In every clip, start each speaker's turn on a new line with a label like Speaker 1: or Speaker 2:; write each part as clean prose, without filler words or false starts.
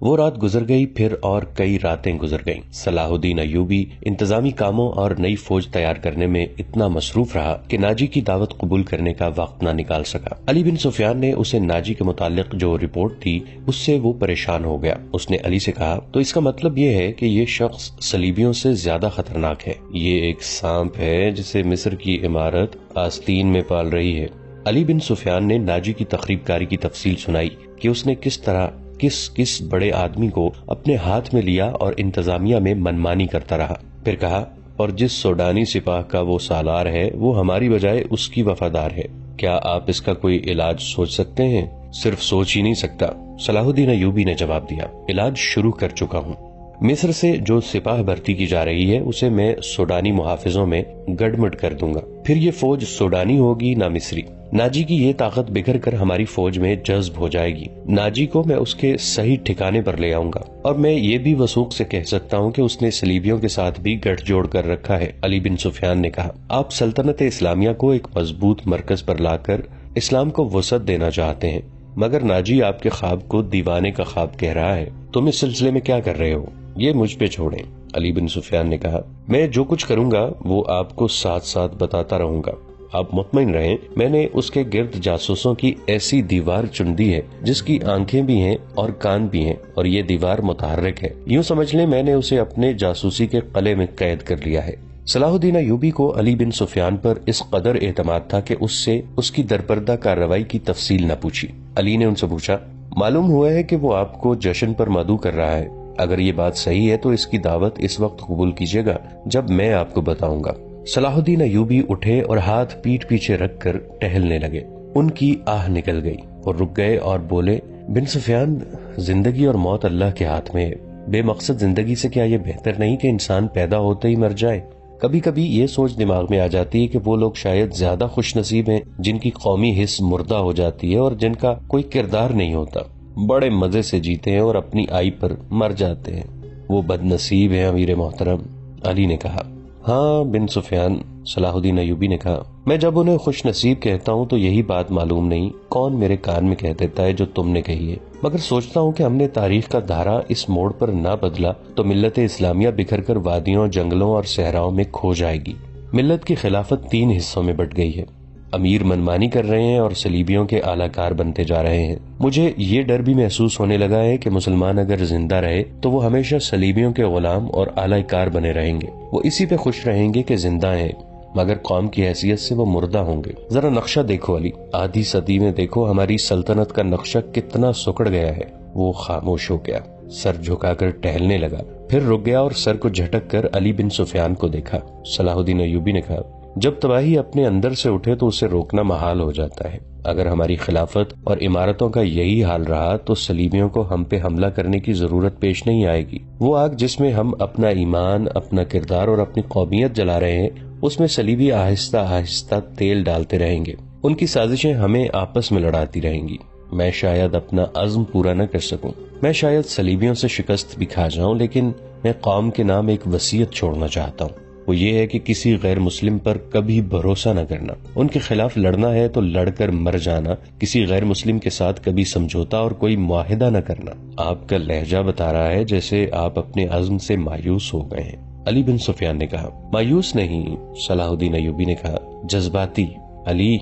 Speaker 1: وہ رات گزر گئی، پھر اور کئی راتیں گزر گئیں۔ صلاح الدین ایوبی انتظامی کاموں اور نئی فوج تیار کرنے میں اتنا مصروف رہا کہ ناجی کی دعوت قبول کرنے کا وقت نہ نکال سکا۔ علی بن سفیان نے اسے ناجی کے متعلق جو رپورٹ دی اس سے وہ پریشان ہو گیا۔ اس نے علی سے کہا، تو اس کا مطلب یہ ہے کہ یہ شخص صلیبیوں سے زیادہ خطرناک ہے، یہ ایک سانپ ہے جسے مصر کی عمارت آستین میں پال رہی ہے۔ علی بن سفیان نے ناجی کی تخریب کاری کی تفصیل سنائی کہ اس نے کس طرح کس بڑے آدمی کو اپنے ہاتھ میں لیا اور انتظامیہ میں منمانی کرتا رہا۔ پھر کہا، اور جس سوڈانی سپاہ کا وہ سالار ہے وہ ہماری بجائے اس کی وفادار ہے، کیا آپ اس کا کوئی علاج سوچ سکتے ہیں؟ صرف سوچ ہی نہیں سکتا، صلاح الدین ایوبی نے جواب دیا، علاج شروع کر چکا ہوں۔ مصر سے جو سپاہ بھرتی کی جا رہی ہے اسے میں سوڈانی محافظوں میں گڑمٹ کر دوں گا، پھر یہ فوج سوڈانی ہوگی نہ مصری۔ ناجی کی یہ طاقت بکھر کر ہماری فوج میں جذب ہو جائے گی۔ ناجی کو میں اس کے صحیح ٹھکانے پر لے آؤں گا، اور میں یہ بھی وثوق سے کہہ سکتا ہوں کہ اس نے صلیبیوں کے ساتھ بھی گٹھ جوڑ کر رکھا ہے۔ علی بن سفیان نے کہا، آپ سلطنت اسلامیہ کو ایک مضبوط مرکز پر لا کر اسلام کو وسعت دینا چاہتے ہیں، مگر ناجی آپ کے خواب کو دیوانے کا خواب کہہ رہا ہے۔ تم اس سلسلے میں کیا کر رہے ہو؟ یہ مجھ پہ چھوڑیں۔ علی بن سفیان نے کہا، میں جو کچھ کروں گا وہ آپ کو ساتھ ساتھ بتاتا رہوں گا، آپ مطمئن رہیں۔ میں نے اس کے گرد جاسوسوں کی ایسی دیوار چن دی ہے جس کی آنکھیں بھی ہیں اور کان بھی ہیں، اور یہ دیوار متحرک ہے۔ یوں سمجھ لیں میں نے اسے اپنے جاسوسی کے قلعے میں قید کر لیا ہے۔ صلاح الدین ایوبی کو علی بن سفیان پر اس قدر اعتماد تھا کہ اس سے اس کی درپردہ کارروائی کی تفصیل نہ پوچھی۔ علی نے ان سے پوچھا، معلوم ہوا ہے کہ وہ آپ کو جشن پر مدعو کر رہا ہے، اگر یہ بات صحیح ہے تو اس کی دعوت اس وقت قبول کیجیے گا جب میں آپ کو بتاؤں گا۔ صلاح الدین ایوبی اٹھے اور ہاتھ پیٹھ پیچھے رکھ کر ٹہلنے لگے۔ ان کی آہ نکل گئی اور رک گئے اور بولے، بن سفیان، زندگی اور موت اللہ کے ہاتھ میں ہے۔ بے مقصد زندگی سے کیا یہ بہتر نہیں کہ انسان پیدا ہوتے ہی مر جائے؟ کبھی کبھی یہ سوچ دماغ میں آ جاتی ہے کہ وہ لوگ شاید زیادہ خوش نصیب ہیں جن کی قومی حس مردہ ہو جاتی ہے اور جن کا کوئی کردار نہیں ہوتا، بڑے مزے سے جیتے ہیں اور اپنی آئی پر مر جاتے ہیں۔ وہ بد نصیب ہیں امیر محترم، علی نے کہا۔ ہاں بن سفیان، صلاح الدین ایوبی نے کہا، میں جب انہیں خوش نصیب کہتا ہوں تو یہی بات معلوم نہیں کون میرے کان میں کہہ دیتا ہے جو تم نے کہی ہے، مگر سوچتا ہوں کہ ہم نے تاریخ کا دھارا اس موڑ پر نہ بدلا تو ملت اسلامیہ بکھر کر وادیوں، جنگلوں اور صحراؤں میں کھو جائے گی۔ ملت کی خلافت 3 حصوں میں بٹ گئی ہے، امیر منمانی کر رہے ہیں اور صلیبیوں کے اعلی کار بنتے جا رہے ہیں۔ مجھے یہ ڈر بھی محسوس ہونے لگا ہے کہ مسلمان اگر زندہ رہے تو وہ ہمیشہ صلیبیوں کے غلام اور اعلی کار بنے رہیں گے۔ وہ اسی پہ خوش رہیں گے کہ زندہ ہیں، مگر قوم کی حیثیت سے وہ مردہ ہوں گے۔ ذرا نقشہ دیکھو علی، آدھی صدی میں دیکھو ہماری سلطنت کا نقشہ کتنا سکڑ گیا ہے۔ وہ خاموش ہو گیا، سر جھکا کر ٹہلنے لگا، پھر رک گیا اور سر کو جھٹک کر علی بن سفیان کو دیکھا۔ صلاح الدین ایوبی نے کہا، جب تباہی اپنے اندر سے اٹھے تو اسے روکنا محال ہو جاتا ہے۔ اگر ہماری خلافت اور عمارتوں کا یہی حال رہا تو صلیبیوں کو ہم پہ حملہ کرنے کی ضرورت پیش نہیں آئے گی۔ وہ آگ جس میں ہم اپنا ایمان، اپنا کردار اور اپنی قومیت جلا رہے ہیں، اس میں صلیبی آہستہ آہستہ تیل ڈالتے رہیں گے۔ ان کی سازشیں ہمیں آپس میں لڑاتی رہیں گی۔ میں شاید اپنا عزم پورا نہ کر سکوں، میں شاید صلیبیوں سے شکست بھی کھا جاؤں، لیکن میں قوم کے نام ایک وصیت چھوڑنا چاہتا ہوں۔ وہ یہ ہے کہ کسی غیر مسلم پر کبھی بھروسہ نہ کرنا، ان کے خلاف لڑنا ہے تو لڑ کر مر جانا، کسی غیر مسلم کے ساتھ کبھی سمجھوتا اور کوئی معاہدہ نہ کرنا۔ آپ کا لہجہ بتا رہا ہے جیسے آپ اپنے عزم سے مایوس ہو گئے ہیں، علی بن سفیان نے کہا۔ مایوس نہیں، صلاح الدین ایوبی نے کہا، جذباتی۔ علی،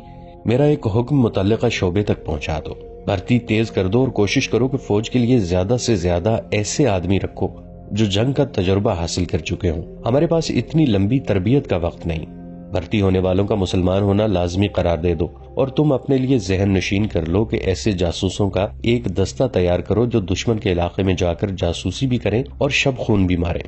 Speaker 1: میرا ایک حکم متعلقہ شعبے تک پہنچا دو، بھرتی تیز کر دو اور کوشش کرو کہ فوج کے لیے زیادہ سے زیادہ ایسے آدمی رکھو جو جنگ کا تجربہ حاصل کر چکے ہوں۔ ہمارے پاس اتنی لمبی تربیت کا وقت نہیں۔ بھرتی ہونے والوں کا مسلمان ہونا لازمی قرار دے دو، اور تم اپنے لیے ذہن نشین کر لو کہ ایسے جاسوسوں کا ایک دستہ تیار کرو جو دشمن کے علاقے میں جا کر جاسوسی بھی کریں اور شب خون بھی ماریں۔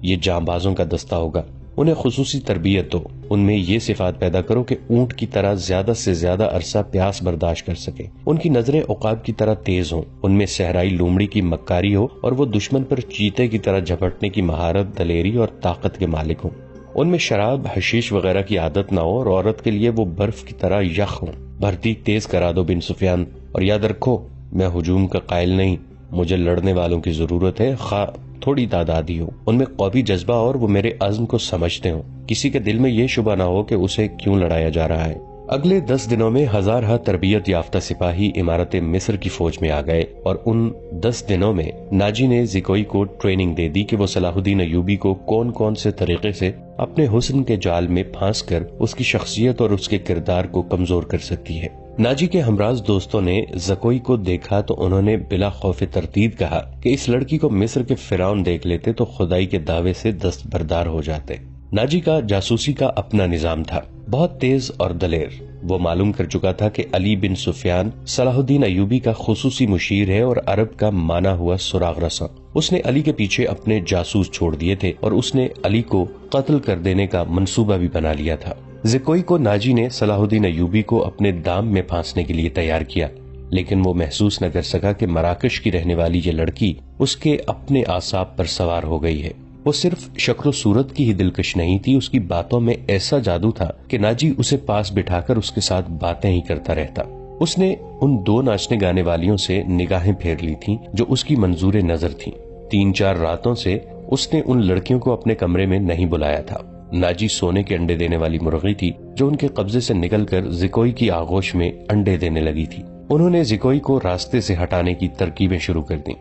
Speaker 1: یہ جانبازوں کا دستہ ہوگا، انہیں خصوصی تربیت دو، ان میں یہ صفات پیدا کرو کہ اونٹ کی طرح زیادہ سے زیادہ عرصہ پیاس برداشت کر سکیں، ان کی نظریں عقاب کی طرح تیز ہوں، ان میں صحرائی لومڑی کی مکاری ہو اور وہ دشمن پر چیتے کی طرح جھپٹنے کی مہارت، دلیری اور طاقت کے مالک ہوں، ان میں شراب، حشیش وغیرہ کی عادت نہ ہو اور عورت کے لیے وہ برف کی طرح یخ ہوں۔ بھرتی تیز کرا دو بن سفیان، اور یاد رکھو میں ہجوم کا قائل نہیں، مجھے لڑنے والوں کی ضرورت ہے، خواہ تھوڑی تعدادی ہو، ان میں قومی جذبہ اور وہ میرے عزم کو سمجھتے ہوں، کسی کے دل میں یہ شبہ نہ ہو کہ اسے کیوں لڑایا جا رہا ہے۔ اگلے 10 دنوں میں ہزارہ تربیت یافتہ سپاہی امارت مصر کی فوج میں آ گئے اور ان 10 دنوں میں ناجی نے زکوئی کو ٹریننگ دے دی کہ وہ صلاح الدین ایوبی کو کون کون سے طریقے سے اپنے حسن کے جال میں پھانس کر اس کی شخصیت اور اس کے کردار کو کمزور کر سکتی ہے۔ ناجی کے ہمراز دوستوں نے زکوئی کو دیکھا تو انہوں نے بلا خوف تردید کہا کہ اس لڑکی کو مصر کے فرعون دیکھ لیتے تو خدائی کے دعوے سے دستبردار ہو جاتے۔ ناجی کا جاسوسی کا اپنا نظام تھا، بہت تیز اور دلیر۔ وہ معلوم کر چکا تھا کہ علی بن سفیان صلاح الدین ایوبی کا خصوصی مشیر ہے اور عرب کا مانا ہوا سراغ رساں۔ اس نے علی کے پیچھے اپنے جاسوس چھوڑ دیے تھے اور اس نے علی کو قتل کر دینے کا منصوبہ بھی بنا لیا تھا۔ زکوئی کو ناجی نے صلاح الدین ایوبی کو اپنے دام میں پھانسنے کے لیے تیار کیا، لیکن وہ محسوس نہ کر سکا کہ مراکش کی رہنے والی یہ لڑکی اس کے اپنے اعصاب پر سوار ہو گئی ہے۔ وہ صرف شکل و صورت کی ہی دلکش نہیں تھی، اس کی باتوں میں ایسا جادو تھا کہ ناجی اسے پاس بٹھا کر اس کے ساتھ باتیں ہی کرتا رہتا۔ اس نے ان 2 ناچنے گانے والیوں سے نگاہیں پھیر لی تھیں جو اس کی منظور نظر تھیں۔ 3-4 راتوں سے اس نے ان لڑکیوں کو اپنے کمرے میں نہیں بلایا تھا۔ ناجی سونے کے انڈے دینے والی مرغی تھی جو ان کے قبضے سے نکل کر زکوئی کی آغوش میں انڈے دینے لگی تھی۔ انہوں نے زکوئی کو راستے سے ہٹانے کی ترکیبیں شروع کر دیں۔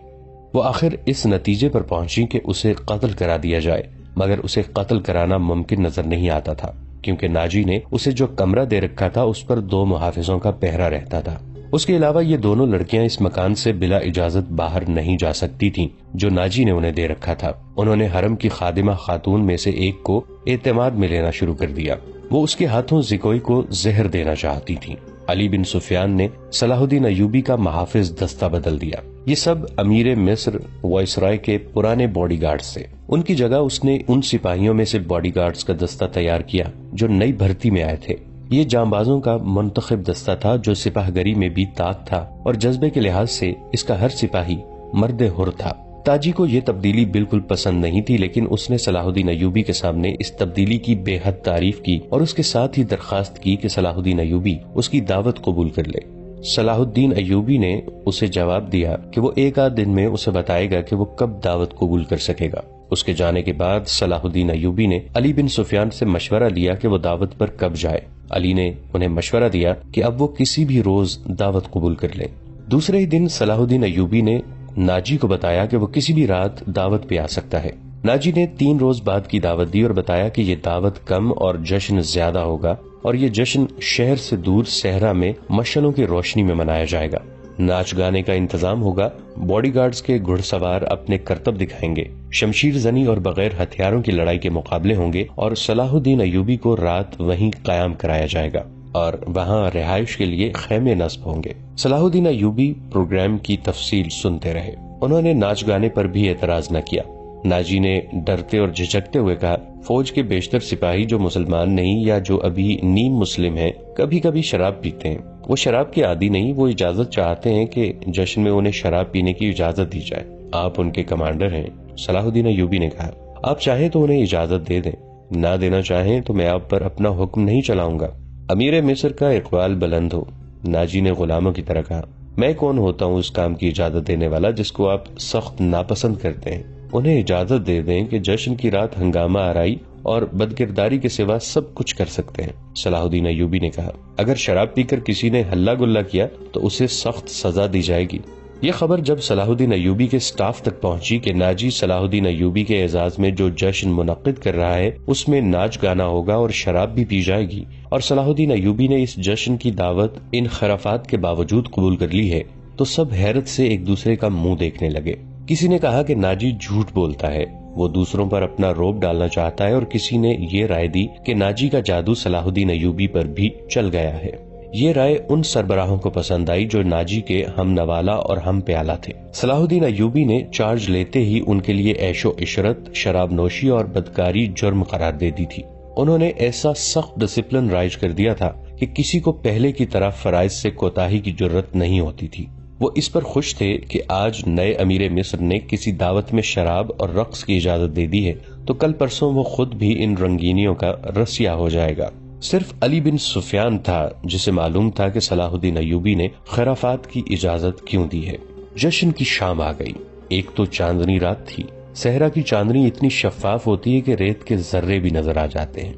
Speaker 1: وہ آخر اس نتیجے پر پہنچی کہ اسے قتل کرا دیا جائے، مگر اسے قتل کرانا ممکن نظر نہیں آتا تھا کیونکہ ناجی نے اسے جو کمرہ دے رکھا تھا اس پر 2 محافظوں کا پہرا رہتا تھا۔ اس کے علاوہ یہ دونوں لڑکیاں اس مکان سے بلا اجازت باہر نہیں جا سکتی تھیں جو ناجی نے انہیں دے رکھا تھا۔ انہوں نے حرم کی خادمہ خاتون میں سے ایک کو اعتماد میں لینا شروع کر دیا۔ وہ اس کے ہاتھوں زکوئی کو زہر دینا چاہتی تھی۔ علی بن سفیان نے صلاح الدین ایوبی کا محافظ دستہ بدل دیا۔ یہ سب امیر مصر وائسرائے کے پرانے باڈی گارڈز سے۔ ان کی جگہ اس نے ان سپاہیوں میں سے باڈی گارڈز کا دستہ تیار کیا جو نئی بھرتی میں آئے تھے۔ یہ جانبازوں کا منتخب دستہ تھا جو سپاہ گری میں بھی طاق تھا اور جذبے کے لحاظ سے اس کا ہر سپاہی مرد حر تھا۔ تاجی کو یہ تبدیلی بالکل پسند نہیں تھی، لیکن اس نے صلاح الدین ایوبی کے سامنے اس تبدیلی کی بے حد تعریف کی اور اس کے ساتھ ہی درخواست کی کہ صلاح الدین ایوبی اس کی دعوت قبول کر لے۔ صلاح الدین ایوبی نے اسے جواب دیا کہ وہ 1 آدھ دن میں اسے بتائے گا کہ وہ کب دعوت قبول کر سکے گا۔ اس کے جانے کے بعد صلاح الدین ایوبی نے علی بن سفیان سے مشورہ لیا کہ وہ دعوت پر کب جائے۔ علی نے انہیں مشورہ دیا کہ اب وہ کسی بھی روز دعوت قبول کر لیں۔ دوسرے ہی دن صلاح الدین ایوبی نے ناجی کو بتایا کہ وہ کسی بھی رات دعوت پہ آ سکتا ہے۔ ناجی نے 3 روز بعد کی دعوت دی اور بتایا کہ یہ دعوت کم اور جشن زیادہ ہوگا اور یہ جشن شہر سے دور صحرا میں مشعلوں کی روشنی میں منایا جائے گا۔ ناچ گانے کا انتظام ہوگا، باڈی گارڈز کے گھڑ سوار اپنے کرتب دکھائیں گے، شمشیر زنی اور بغیر ہتھیاروں کی لڑائی کے مقابلے ہوں گے اور صلاح الدین ایوبی کو رات وہیں قیام کرایا جائے گا اور وہاں رہائش کے لیے خیمے نصب ہوں گے۔ صلاح الدین ایوبی پروگرام کی تفصیل سنتے رہے۔ انہوں نے ناچ گانے پر بھی اعتراض نہ کیا۔ ناجی نے ڈرتے اور جھجکتے ہوئے کہا، فوج کے بیشتر سپاہی جو مسلمان نہیں یا جو ابھی نیم مسلم ہیں کبھی کبھی شراب پیتے ہیں۔ وہ شراب کے عادی نہیں، وہ اجازت چاہتے ہیں کہ جشن میں انہیں شراب پینے کی اجازت دی جائے۔ آپ ان کے کمانڈر ہیں، صلاح الدین ایوبی نے کہا۔ آپ چاہیں تو انہیں اجازت دے دیں، نہ دینا چاہیں تو میں آپ پر اپنا حکم نہیں چلاؤں گا۔ امیر مصر کا اقبال بلند ہو، ناجی نے غلاموں کی طرح کہا۔ میں کون ہوتا ہوں اس کام کی اجازت دینے والا جس کو آپ سخت ناپسند کرتے ہیں؟ انہیں اجازت دے دیں کہ جشن کی رات ہنگامہ آرائی اور بدکرداری کے سوا سب کچھ کر سکتے ہیں۔ صلاح الدین ایوبی نے کہا، اگر شراب پی کر کسی نے ہلہ گلہ کیا تو اسے سخت سزا دی جائے گی۔ یہ خبر جب صلاح الدین ایوبی کے سٹاف تک پہنچی کہ ناجی صلاح الدین ایوبی کے اعزاز میں جو جشن منعقد کر رہا ہے اس میں ناچ گانا ہوگا اور شراب بھی پی جائے گی، اور صلاح الدین ایوبی نے اس جشن کی دعوت ان خرافات کے باوجود قبول کر لی ہے، تو سب حیرت سے ایک دوسرے کا منہ دیکھنے لگے۔ کسی نے کہا کہ ناجی جھوٹ بولتا ہے، وہ دوسروں پر اپنا روب ڈالنا چاہتا ہے، اور کسی نے یہ رائے دی کہ ناجی کا جادو صلاح الدین ایوبی پر بھی چل گیا ہے۔ یہ رائے ان سربراہوں کو پسند آئی جو ناجی کے ہم نوالا اور ہم پیالہ تھے۔ صلاح الدین ایوبی نے چارج لیتے ہی ان کے لیے عیش و عشرت، شراب نوشی اور بدکاری جرم قرار دے دی تھی۔ انہوں نے ایسا سخت ڈسپلن رائج کر دیا تھا کہ کسی کو پہلے کی طرح فرائض سے کوتاہی کی جرت نہیں ہوتی تھی۔ وہ اس پر خوش تھے کہ آج نئے امیر مصر نے کسی دعوت میں شراب اور رقص کی اجازت دے دی ہے تو کل پرسوں وہ خود بھی ان رنگینیوں کا رسیا ہو جائے گا۔ صرف علی بن سفیان تھا جسے معلوم تھا کہ صلاح الدین ایوبی نے خرافات کی اجازت کیوں دی ہے۔ جشن کی شام آ گئی۔ ایک تو چاندنی رات تھی۔ صحرا کی چاندنی اتنی شفاف ہوتی ہے کہ ریت کے ذرے بھی نظر آ جاتے ہیں۔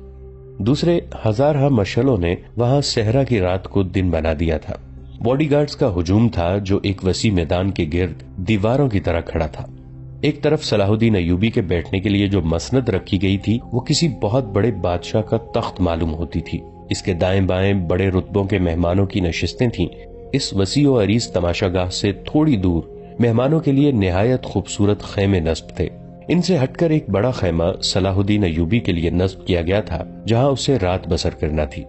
Speaker 1: دوسرے ہزارہ مشعلوں نے وہاں صحرا کی رات کو دن بنا دیا تھا۔ باڈی گارڈز کا ہجوم تھا جو ایک وسیع میدان کے گرد دیواروں کی طرح کھڑا تھا۔ ایک طرف صلاح الدین ایوبی کے بیٹھنے کے لیے جو مسند رکھی گئی تھی وہ کسی بہت بڑے بادشاہ کا تخت معلوم ہوتی تھی۔ اس کے دائیں بائیں بڑے رتبوں کے مہمانوں کی نشستیں تھیں۔ اس وسیع و عریض تماشا گاہ سے تھوڑی دور مہمانوں کے لیے نہایت خوبصورت خیمے نصب تھے۔ ان سے ہٹ کر ایک بڑا خیمہ صلاح الدین ایوبی کے لیے نصب کیا گیا تھا جہاں اسے رات بسر کرنا تھی۔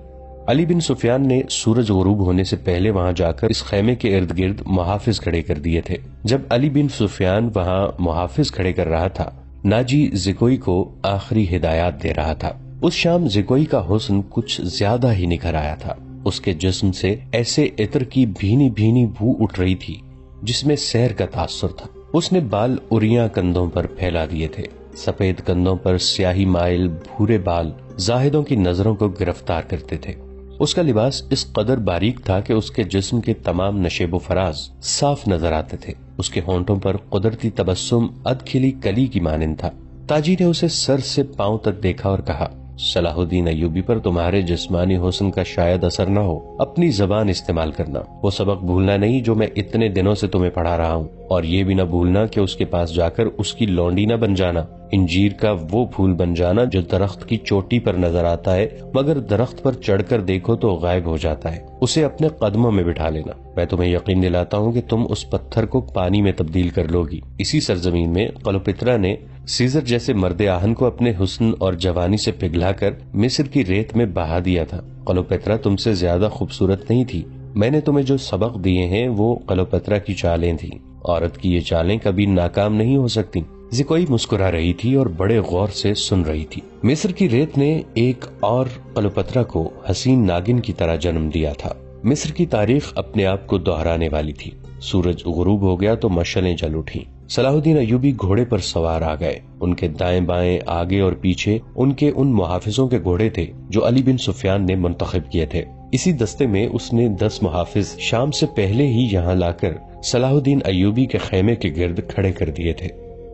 Speaker 1: علی بن سفیان نے سورج غروب ہونے سے پہلے وہاں جا کر اس خیمے کے ارد گرد محافظ کھڑے کر دیے تھے۔ جب علی بن سفیان وہاں محافظ کھڑے کر رہا تھا، ناجی زکوئی کو آخری ہدایات دے رہا تھا۔ اس شام زکوئی کا حسن کچھ زیادہ ہی نکھر آیا تھا۔ اس کے جسم سے ایسے عطر کی بھینی بھینی بو اٹھ رہی تھی جس میں سحر کا تاثر تھا۔ اس نے بال اریاں کندھوں پر پھیلا دیے تھے۔ سفید کندھوں پر سیاہی مائل بھورے بال زاہدوں کی نظروں کو گرفتار کرتے تھے۔ اس کا لباس اس قدر باریک تھا کہ اس کے جسم کے تمام نشیب و فراز صاف نظر آتے تھے۔ اس کے ہونٹوں پر قدرتی تبسم اد کھلی کلی کی مانند تھا۔ تاجی نے اسے سر سے پاؤں تک دیکھا اور کہا، صلاح الدین ایوبی پر تمہارے جسمانی حسن کا شاید اثر نہ ہو، اپنی زبان استعمال کرنا۔ وہ سبق بھولنا نہیں جو میں اتنے دنوں سے تمہیں پڑھا رہا ہوں، اور یہ بھی نہ بھولنا کہ اس کے پاس جا کر اس کی لونڈی نہ بن جانا، انجیر کا وہ پھول بن جانا جو درخت کی چوٹی پر نظر آتا ہے مگر درخت پر چڑھ کر دیکھو تو غائب ہو جاتا ہے۔ اسے اپنے قدموں میں بٹھا لینا۔ میں تمہیں یقین دلاتا ہوں کہ تم اس پتھر کو پانی میں تبدیل کر لو گی۔ اسی سرزمین میں کلوپترا نے سیزر جیسے مرد آہن کو اپنے حسن اور جوانی سے پگھلا کر مصر کی ریت میں بہا دیا تھا۔ کلوپترا تم سے زیادہ خوبصورت نہیں تھی۔ میں نے تمہیں جو سبق دیے ہیں وہ کلوپترا کی چالیں تھیں۔ عورت کی یہ چالیں کبھی ناکام نہیں ہو سکتی۔ زکوئی مسکرا رہی تھی اور بڑے غور سے سن رہی تھی۔ مصر کی ریت نے ایک اور کلوپترا کو حسین ناگن کی طرح جنم دیا تھا۔ مصر کی تاریخ اپنے آپ کو دہرانے والی تھی۔ سورج غروب ہو گیا تو مشعلیں جل اٹھیں۔ صلاح الدین ایوبی گھوڑے پر سوار آ گئے۔ ان کے دائیں بائیں آگے اور پیچھے ان محافظوں کے گھوڑے تھے جو علی بن سفیان نے منتخب کیے تھے۔ اسی دستے میں اس نے 10 محافظ شام سے پہلے ہی یہاں لا کر صلاح الدین ایوبی کے خیمے کے گرد کھڑے کر دیے تھے۔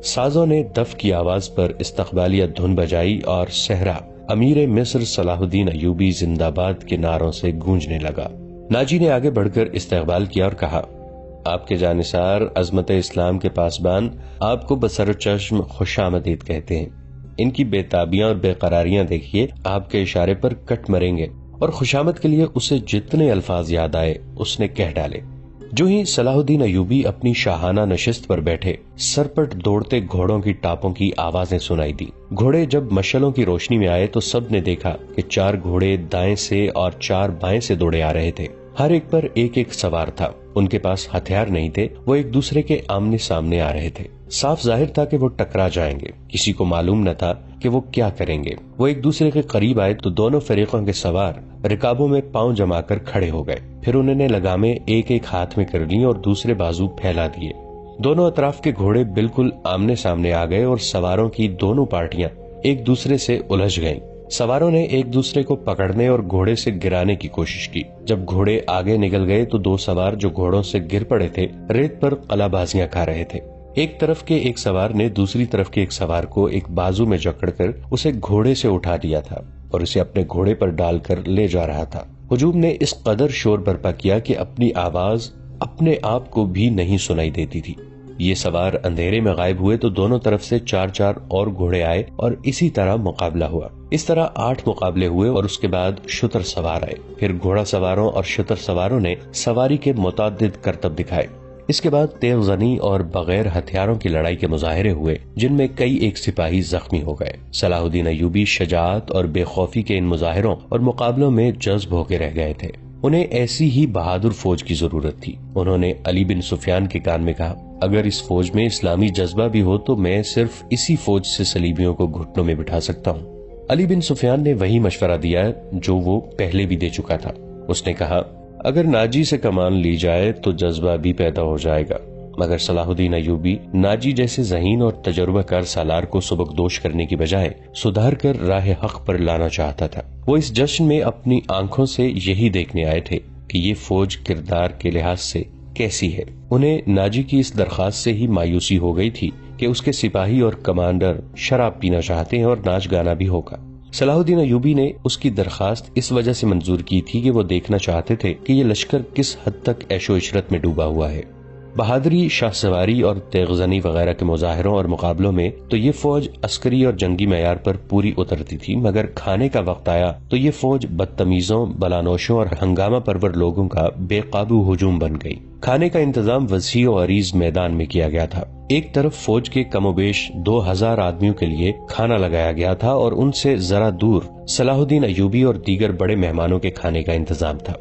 Speaker 1: سازوں نے دف کی آواز پر استقبالیہ دھن بجائی اور صحرا امیر مصر صلاح الدین ایوبی زندہ باد کے نعروں سے گونجنے لگا۔ ناجی نے آگے بڑھ کر استقبال کیا اور کہا، آپ کے جانثار عظمت اسلام کے پاسبان آپ کو بسر چشم خوش آمدید کہتے ہیں۔ ان کی بے تابیاں اور بے قراریاں دیکھیے، آپ کے اشارے پر کٹ مریں گے۔ اور خوشامد کے لیے اسے جتنے الفاظ یاد آئے اس نے کہہ ڈالے۔ جو ہی صلاح الدین ایوبی اپنی شاہانہ نشست پر بیٹھے، سرپٹ دوڑتے گھوڑوں کی ٹاپوں کی آوازیں سنائی دی۔ گھوڑے جب مشعلوں کی روشنی میں آئے تو سب نے دیکھا کہ 4 گھوڑے دائیں سے اور 4 بائیں سے دوڑے آ رہے تھے۔ ہر ایک پر ایک سوار تھا۔ ان کے پاس ہتھیار نہیں تھے، وہ ایک دوسرے کے آمنے سامنے آ رہے تھے۔ صاف ظاہر تھا کہ وہ ٹکرا جائیں گے۔ کسی کو معلوم نہ تھا کہ وہ کیا کریں گے۔ وہ ایک دوسرے کے قریب آئے تو دونوں فریقوں کے سوار رکابوں میں پاؤں جما کر کھڑے ہو گئے۔ پھر انہوں نے لگامیں ایک ہاتھ میں کر لیں اور دوسرے بازو پھیلا دیے۔ دونوں اطراف کے گھوڑے بالکل آمنے سامنے آ گئے اور سواروں کی دونوں پارٹیاں ایک دوسرے سے الجھ گئیں۔ سواروں نے ایک دوسرے کو پکڑنے اور گھوڑے سے گرانے کی کوشش کی۔ جب گھوڑے آگے نکل گئے تو 2 سوار جو گھوڑوں سے گر پڑے تھے ریت پر قلع بازیاں کھا رہے تھے۔ ایک طرف کے ایک سوار نے دوسری طرف کے ایک سوار کو ایک بازو میں جکڑ کر اسے گھوڑے سے اٹھا دیا تھا اور اسے اپنے گھوڑے پر ڈال کر لے جا رہا تھا۔ ہجوم نے اس قدر شور برپا کیا کہ اپنی آواز اپنے آپ کو بھی نہیں سنائی دیتی تھی۔ یہ سوار اندھیرے میں غائب ہوئے تو دونوں طرف سے 4 اور گھوڑے آئے اور اسی طرح مقابلہ ہوا۔ اس طرح 8 مقابلے ہوئے اور اس کے بعد شتر سوار آئے۔ پھر گھوڑا سواروں اور شتر سواروں نے سواری کے متعدد کرتب دکھائے۔ اس کے بعد تیغ زنی اور بغیر ہتھیاروں کی لڑائی کے مظاہرے ہوئے جن میں کئی ایک سپاہی زخمی ہو گئے۔ صلاح الدین ایوبی شجاعت اور بے خوفی کے ان مظاہروں اور مقابلوں میں جذب ہو کے رہ گئے تھے۔ انہیں ایسی ہی بہادر فوج کی ضرورت تھی۔ انہوں نے علی بن سفیان کے کان میں کہا، اگر اس فوج میں اسلامی جذبہ بھی ہو تو میں صرف اسی فوج سے صلیبیوں کو گھٹنوں میں بٹھا سکتا ہوں۔ علی بن سفیان نے وہی مشورہ دیا جو وہ پہلے بھی دے چکا تھا۔ اس نے کہا، اگر ناجی سے کمان لی جائے تو جذبہ بھی پیدا ہو جائے گا، مگر صلاح الدین ایوبی ناجی جیسے ذہین اور تجربہ کار سالار کو سبکدوش کرنے کی بجائے سدھار کر راہ حق پر لانا چاہتا تھا۔ وہ اس جشن میں اپنی آنکھوں سے یہی دیکھنے آئے تھے کہ یہ فوج کردار کے لحاظ سے کیسی ہے۔ انہیں ناجی کی اس درخواست سے ہی مایوسی ہو گئی تھی کہ اس کے سپاہی اور کمانڈر شراب پینا چاہتے ہیں اور ناچ گانا بھی ہوگا۔ صلاح الدین ایوبی نے اس کی درخواست اس وجہ سے منظور کی تھی کہ وہ دیکھنا چاہتے تھے کہ یہ لشکر کس حد تک عیش و عشرت میں ڈوبا ہوا ہے۔ بہادری، شاہ سواری اور تیغ زنی وغیرہ کے مظاہروں اور مقابلوں میں تو یہ فوج عسکری اور جنگی معیار پر پوری اترتی تھی، مگر کھانے کا وقت آیا تو یہ فوج بدتمیزوں، بلانوشوں اور ہنگامہ پرور لوگوں کا بے قابو ہجوم بن گئی۔ کھانے کا انتظام وسیع و عریض میدان میں کیا گیا تھا۔ ایک طرف فوج کے کم و بیش 2000 آدمیوں کے لیے کھانا لگایا گیا تھا اور ان سے ذرا دور صلاح الدین ایوبی اور دیگر بڑے مہمانوں کے کھانے کا انتظام تھا۔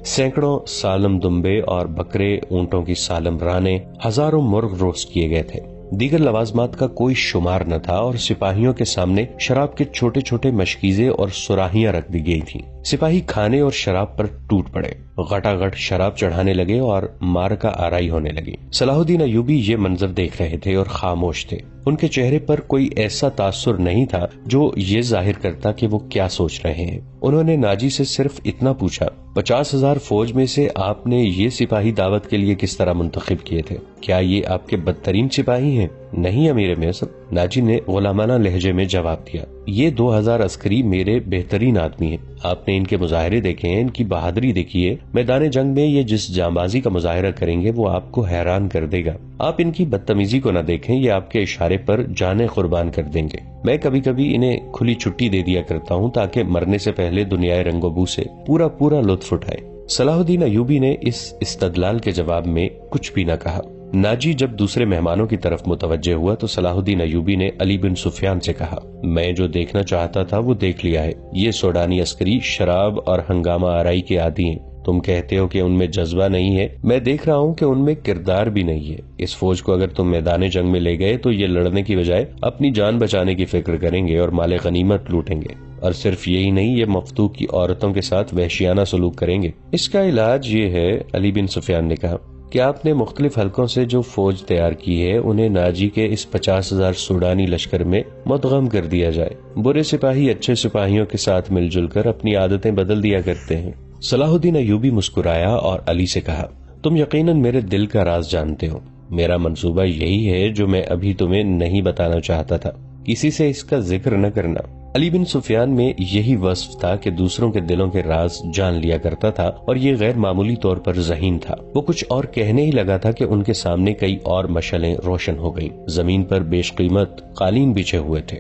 Speaker 1: سینکڑوں سالم دمبے اور بکرے، اونٹوں کی سالم رانیں، ہزاروں مرغ روسٹ کیے گئے تھے۔ دیگر لوازمات کا کوئی شمار نہ تھا اور سپاہیوں کے سامنے شراب کے چھوٹے چھوٹے مشکیزیں اور سراہیاں رکھ دی گئی تھیں۔ سپاہی کھانے اور شراب پر ٹوٹ پڑے، غٹا غٹ شراب چڑھانے لگے اور مارکا آرائی ہونے لگی۔ صلاح الدین ایوبی یہ منظر دیکھ رہے تھے اور خاموش تھے۔ ان کے چہرے پر کوئی ایسا تاثر نہیں تھا جو یہ ظاہر کرتا کہ وہ کیا سوچ رہے ہیں۔ انہوں نے ناجی سے صرف اتنا پوچھا، 50,000 فوج میں سے آپ نے یہ سپاہی دعوت کے لیے کس طرح منتخب کیے تھے؟ کیا یہ آپ کے بدترین سپاہی ہیں؟ نہیں امیر مصر، ناجی نے غلامانہ لہجے میں جواب دیا، یہ 2000 عسکری میرے بہترین آدمی ہیں۔ آپ نے ان کے مظاہرے دیکھے ہیں، ان کی بہادری دیکھیے، میدان جنگ میں یہ جس جانبازی کا مظاہرہ کریں گے وہ آپ کو حیران کر دے گا۔ آپ ان کی بدتمیزی کو نہ دیکھیں، یہ آپ کے اشارے پر جانیں قربان کر دیں گے۔ میں کبھی کبھی انہیں کھلی چھٹی دے دیا کرتا ہوں تاکہ مرنے سے پہلے دنیا رنگ و بو سے پورا لطف اٹھائے۔ صلاح الدین ایوبی نے اس استدلال کے جواب میں کچھ بھی نہ کہا۔ ناجی جب دوسرے مہمانوں کی طرف متوجہ ہوا تو صلاح الدین ایوبی نے علی بن سفیان سے کہا، میں جو دیکھنا چاہتا تھا وہ دیکھ لیا ہے۔ یہ سوڈانی عسکری شراب اور ہنگامہ آرائی کے عادی ہیں۔ تم کہتے ہو کہ ان میں جذبہ نہیں ہے، میں دیکھ رہا ہوں کہ ان میں کردار بھی نہیں ہے۔ اس فوج کو اگر تم میدان جنگ میں لے گئے تو یہ لڑنے کی بجائے اپنی جان بچانے کی فکر کریں گے اور مال غنیمت لوٹیں گے، اور صرف یہی نہیں، یہ مفتوح کی عورتوں کے ساتھ وحشیانہ سلوک کریں گے۔ اس کا علاج یہ ہے، علی بن سفیان نے کہا، کہ آپ نے مختلف حلقوں سے جو فوج تیار کی ہے انہیں ناجی کے اس 50,000 سوڈانی لشکر میں مدغم کر دیا جائے۔ برے سپاہی اچھے سپاہیوں کے ساتھ مل جل کر اپنی عادتیں بدل دیا کرتے ہیں۔ صلاح الدین ایوبی مسکرایا اور علی سے کہا، تم یقیناً میرے دل کا راز جانتے ہو۔ میرا منصوبہ یہی ہے جو میں ابھی تمہیں نہیں بتانا چاہتا تھا، کسی سے اس کا ذکر نہ کرنا۔ علی بن سفیان میں یہی وصف تھا کہ دوسروں کے دلوں کے راز جان لیا کرتا تھا، اور یہ غیر معمولی طور پر ذہین تھا۔ وہ کچھ اور کہنے ہی لگا تھا کہ ان کے سامنے کئی اور مشعلیں روشن ہو گئیں۔ زمین پر بیش قیمت قالین بچھے ہوئے تھے۔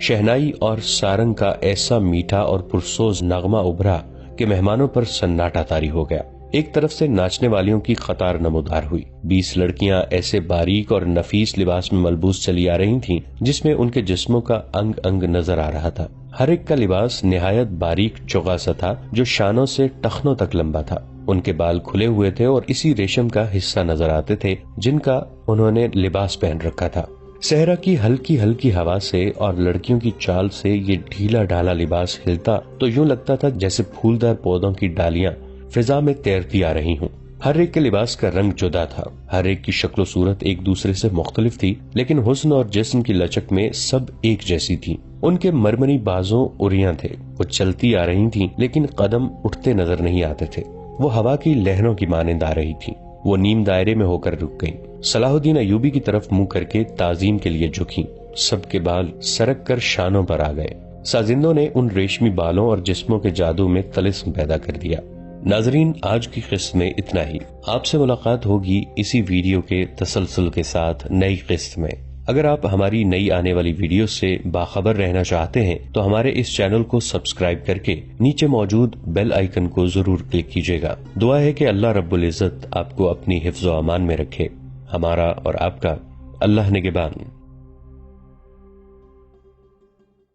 Speaker 1: شہنائی اور سارنگ کا ایسا میٹھا اور پرسوز نغمہ ابھرا کہ مہمانوں پر سناٹا طاری ہو گیا۔ ایک طرف سے ناچنے والیوں کی قطار نمودار ہوئی۔ 20 لڑکیاں ایسے باریک اور نفیس لباس میں ملبوس چلی آ رہی تھیں جس میں ان کے جسموں کا انگ انگ نظر آ رہا تھا۔ ہر ایک کا لباس نہایت باریک چوغا سا تھا جو شانوں سے ٹخنوں تک لمبا تھا۔ ان کے بال کھلے ہوئے تھے اور اسی ریشم کا حصہ نظر آتے تھے جن کا انہوں نے لباس پہن رکھا تھا۔ صحرا کی ہلکی ہلکی ہوا سے اور لڑکیوں کی چال سے یہ ڈھیلا ڈھالا لباس ہلتا تو یوں لگتا تھا جیسے پھولدار پودوں کی ڈالیاں فضا میں تیرتی آ رہی ہوں۔ ہر ایک کے لباس کا رنگ جدا تھا، ہر ایک کی شکل و صورت ایک دوسرے سے مختلف تھی، لیکن حسن اور جسم کی لچک میں سب ایک جیسی تھی۔ ان کے مرمری بازوں اریاں تھے، وہ چلتی آ رہی تھیں لیکن قدم اٹھتے نظر نہیں آتے تھے۔ وہ ہوا کی لہروں کی مانند آ رہی تھی۔ وہ نیم دائرے میں ہو کر رک گئیں۔ صلاح الدین ایوبی کی طرف منہ کر کے تعظیم کے لیے جھکیں۔ سب کے بال سرک کر شانوں پر آ گئے۔ سازندوں نے ان ریشمی بالوں اور جسموں کے جادو میں طلسم پیدا کر دیا۔ ناظرین، آج کی قسط میں اتنا ہی۔ آپ سے ملاقات ہوگی اسی ویڈیو کے تسلسل کے ساتھ نئی قسط میں۔ اگر آپ ہماری نئی آنے والی ویڈیو سے باخبر رہنا چاہتے ہیں تو ہمارے اس چینل کو سبسکرائب کر کے نیچے موجود بیل آئیکن کو ضرور کلک کیجیے گا۔ دعا ہے کہ اللہ رب العزت آپ کو اپنی حفظ و امان میں رکھے۔ ہمارا اور آپ کا اللہ نگہبان۔